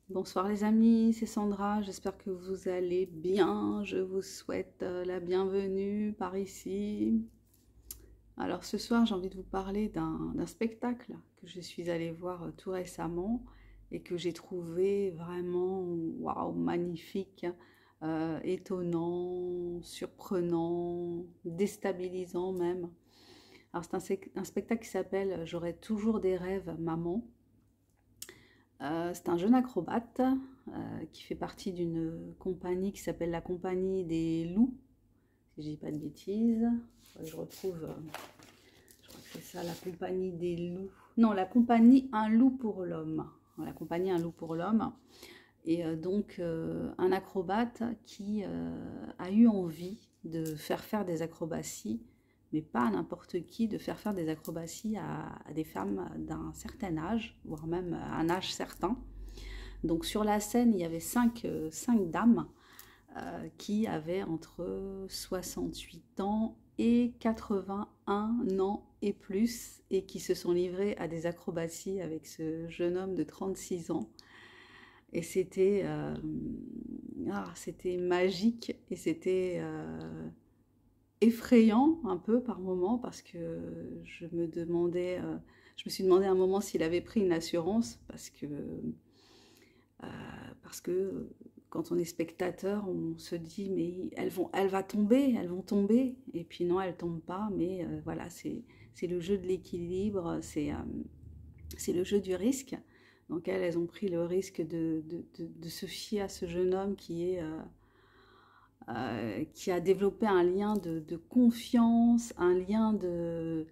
Bonsoir les amis, c'est Sandra, j'espère que vous allez bien, je vous souhaite la bienvenue par ici. Alors ce soir j'ai envie de vous parler d'un spectacle que je suis allée voir tout récemment et que j'ai trouvé vraiment waouh, magnifique, étonnant, surprenant, déstabilisant même. Alors c'est un spectacle qui s'appelle J'aurai toujours des rêves, maman. C'est un jeune acrobate qui fait partie d'une compagnie qui s'appelle la Compagnie des Loups, si je dis pas de bêtises. Je retrouve, je crois que c'est ça, la Compagnie des Loups. Non, la Compagnie Un Loup pour l'Homme. La Compagnie Un Loup pour l'Homme. Et donc, un acrobate qui a eu envie de faire des acrobaties, mais pas à n'importe qui, de faire des acrobaties à des femmes d'un certain âge, voire même à un âge certain. Donc sur la scène, il y avait cinq dames qui avaient entre 68 ans et 81 ans et plus, et qui se sont livrées à des acrobaties avec ce jeune homme de 36 ans. Et c'était magique et c'était effrayant un peu par moment parce que je me suis demandé à un moment s'il avait pris une assurance parce que quand on est spectateur, on se dit mais elles vont tomber et puis non, elles tombent pas. Mais voilà, c'est le jeu de l'équilibre, c'est le jeu du risque. Donc elles ont pris le risque de se fier à ce jeune homme qui a développé un lien de confiance, un lien de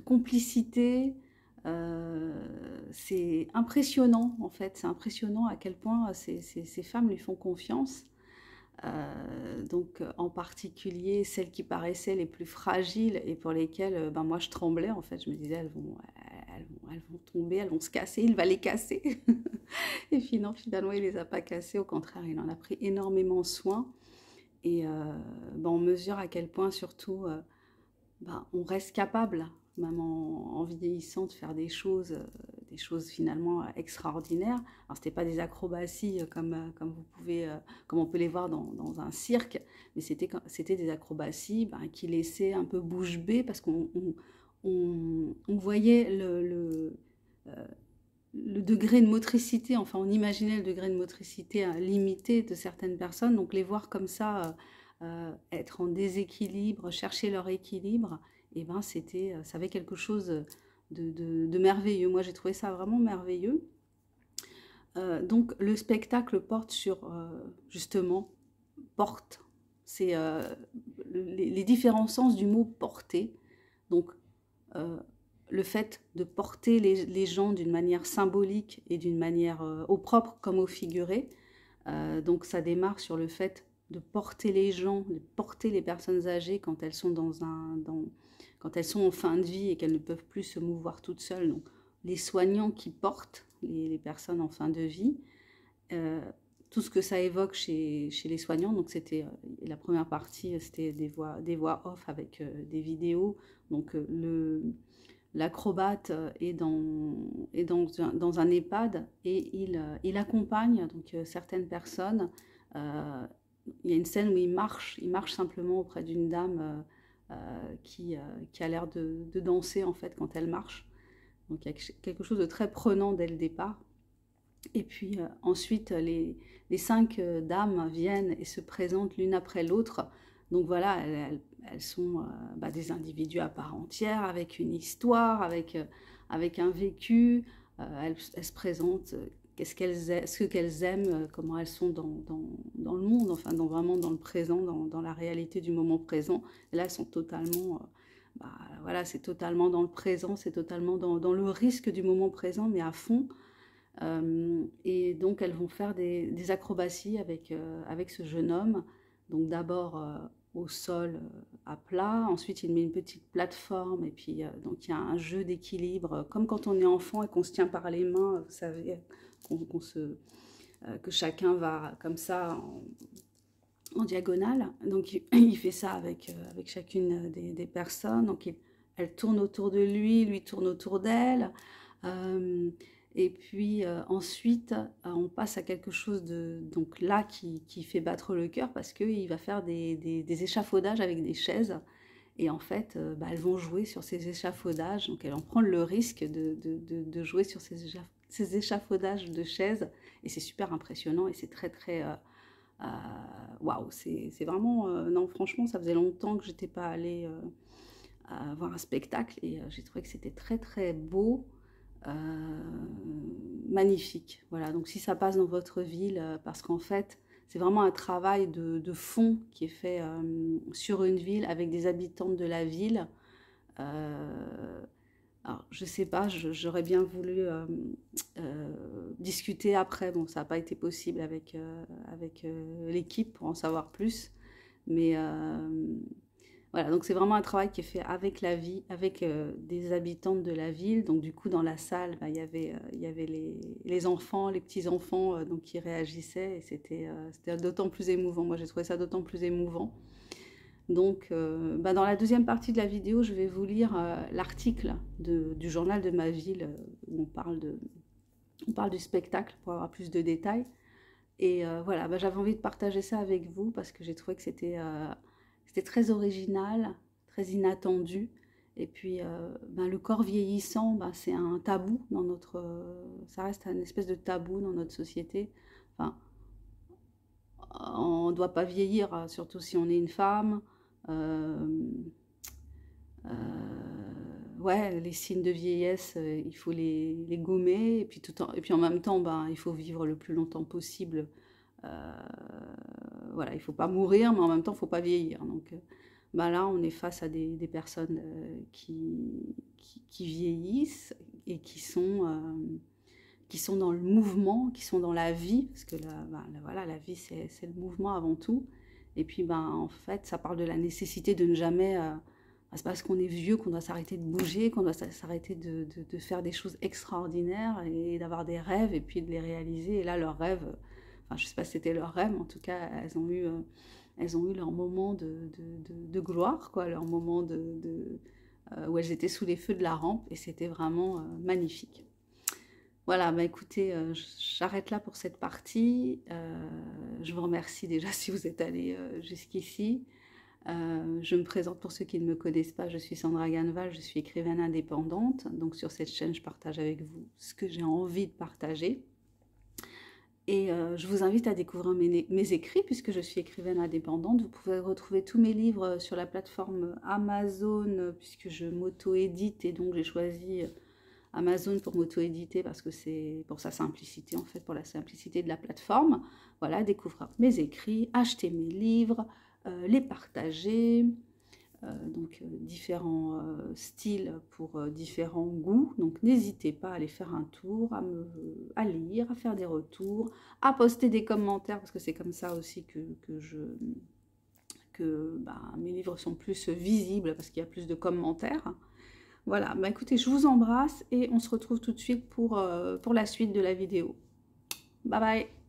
complicité. C'est impressionnant en fait, c'est impressionnant à quel point ces femmes lui font confiance. Donc en particulier celles qui paraissaient les plus fragiles et pour lesquelles ben, moi je tremblais en fait, je me disais elles vont tomber, elles vont se casser, il va les casser. Et finalement il les a pas cassées, au contraire il en a pris énormément soin et ben, on mesure à quel point surtout ben, on reste capable, même en vieillissant, de faire des choses finalement extraordinaires. Alors, c'était pas des acrobaties comme on peut les voir dans un cirque, mais c'était des acrobaties ben, qui laissaient un peu bouche bée parce on voyait euh, le degré de motricité, enfin on imaginait le degré de motricité limité de certaines personnes, donc les voir comme ça être en déséquilibre, chercher leur équilibre, et ben ça avait quelque chose de merveilleux. Moi j'ai trouvé ça vraiment merveilleux. Donc le spectacle porte sur justement porte, c'est les différents sens du mot porter. Donc euh, le fait de porter les gens d'une manière symbolique et d'une manière au propre comme au figuré. Donc ça démarre sur le fait de porter les gens, de porter les personnes âgées quand elles sont quand elles sont en fin de vie et qu'elles ne peuvent plus se mouvoir toutes seules. Donc les soignants qui portent les personnes en fin de vie. Euh, Tout ce que ça évoque chez les soignants. Donc c'était la première partie, c'était des voix off avec des vidéos. Donc l'acrobate dans un EHPAD et il accompagne donc, certaines personnes. Euh, il y a une scène où il marche simplement auprès d'une dame qui a l'air de danser en fait quand elle marche. Donc il y a quelque chose de très prenant dès le départ. Et puis ensuite, les cinq dames viennent et se présentent l'une après l'autre. Donc voilà, elles sont bah, des individus à part entière, avec une histoire, avec un vécu. Elles se présentent, ce qu'elles aiment, comment elles sont dans le monde, enfin vraiment dans le présent, dans la réalité du moment présent. Et là, elles sont totalement... bah, voilà, c'est totalement dans le présent, c'est totalement dans le risque du moment présent, mais à fond. Et donc elles vont faire des acrobaties avec ce jeune homme. Donc d'abord au sol à plat, ensuite il met une petite plateforme et puis donc il y a un jeu d'équilibre, comme quand on est enfant et qu'on se tient par les mains, vous savez, que chacun va comme ça en diagonale. Donc il fait ça avec chacune des personnes. Donc elle tourne autour de lui, lui tourne autour d'elle. Euh, Et puis ensuite, on passe à quelque chose de, donc là, qui fait battre le cœur parce qu'il va faire des échafaudages avec des chaises. Et en fait, bah, elles vont jouer sur ces échafaudages. Donc elles vont prendre le risque de jouer sur ces échafaudages de chaises. Et c'est super impressionnant et c'est très très... waouh, c'est vraiment... non, franchement, ça faisait longtemps que j'étais pas allée voir un spectacle. Et j'ai trouvé que c'était très très beau. Magnifique. Voilà, donc si ça passe dans votre ville, parce qu'en fait, c'est vraiment un travail de fond qui est fait sur une ville avec des habitants de la ville. Alors, je sais pas, j'aurais bien voulu discuter après. Bon, ça n'a pas été possible avec l'équipe pour en savoir plus. Mais voilà, donc c'est vraiment un travail qui est fait avec la vie, avec des habitantes de la ville. Donc du coup, dans la salle, bah, il y avait les enfants, les petits-enfants donc, qui réagissaient. Et c'était d'autant plus émouvant. Moi, j'ai trouvé ça d'autant plus émouvant. Donc, bah, dans la deuxième partie de la vidéo, je vais vous lire l'article du journal de ma ville où on parle du spectacle pour avoir plus de détails. Et voilà, bah, j'avais envie de partager ça avec vous parce que j'ai trouvé que c'était très original, très inattendu. Et puis, ben, le corps vieillissant, ben, c'est un tabou dans notre... ça reste une espèce de tabou dans notre société. Enfin, on ne doit pas vieillir, surtout si on est une femme. Euh, ouais, les signes de vieillesse, il faut les gommer. Et puis en même temps, ben, il faut vivre le plus longtemps possible. Euh, voilà, il ne faut pas mourir, mais en même temps, il ne faut pas vieillir. Donc ben là, on est face à des personnes qui vieillissent et qui sont dans le mouvement, qui sont dans la vie, parce que voilà, la vie, c'est le mouvement avant tout. Et puis, ben, en fait, ça parle de la nécessité de ne jamais... c'est parce qu'on est vieux qu'on doit s'arrêter de bouger, qu'on doit s'arrêter de faire des choses extraordinaires et d'avoir des rêves et puis de les réaliser. Et là, leurs rêves, enfin, je ne sais pas si c'était leurs rêves, mais en tout cas, elles ont eu leur moment de gloire, quoi, leur moment où elles étaient sous les feux de la rampe et c'était vraiment magnifique. Voilà, bah écoutez, j'arrête là pour cette partie. Je vous remercie déjà si vous êtes allés jusqu'ici. Je me présente pour ceux qui ne me connaissent pas, je suis Sandra Ganneval, je suis écrivaine indépendante. Donc sur cette chaîne, je partage avec vous ce que j'ai envie de partager. Et je vous invite à découvrir mes écrits puisque je suis écrivaine indépendante. Vous pouvez retrouver tous mes livres sur la plateforme Amazon puisque je m'auto-édite et donc j'ai choisi... Amazon pour m'auto-éditer parce que c'est pour sa simplicité, en fait, pour la simplicité de la plateforme. Voilà, découvrir mes écrits, acheter mes livres, les partager, donc différents styles pour différents goûts. Donc n'hésitez pas à aller faire un tour, à lire, à faire des retours, à poster des commentaires parce que c'est comme ça aussi que mes livres sont plus visibles parce qu'il y a plus de commentaires. Voilà, bah écoutez, je vous embrasse et on se retrouve tout de suite pour la suite de la vidéo. Bye bye!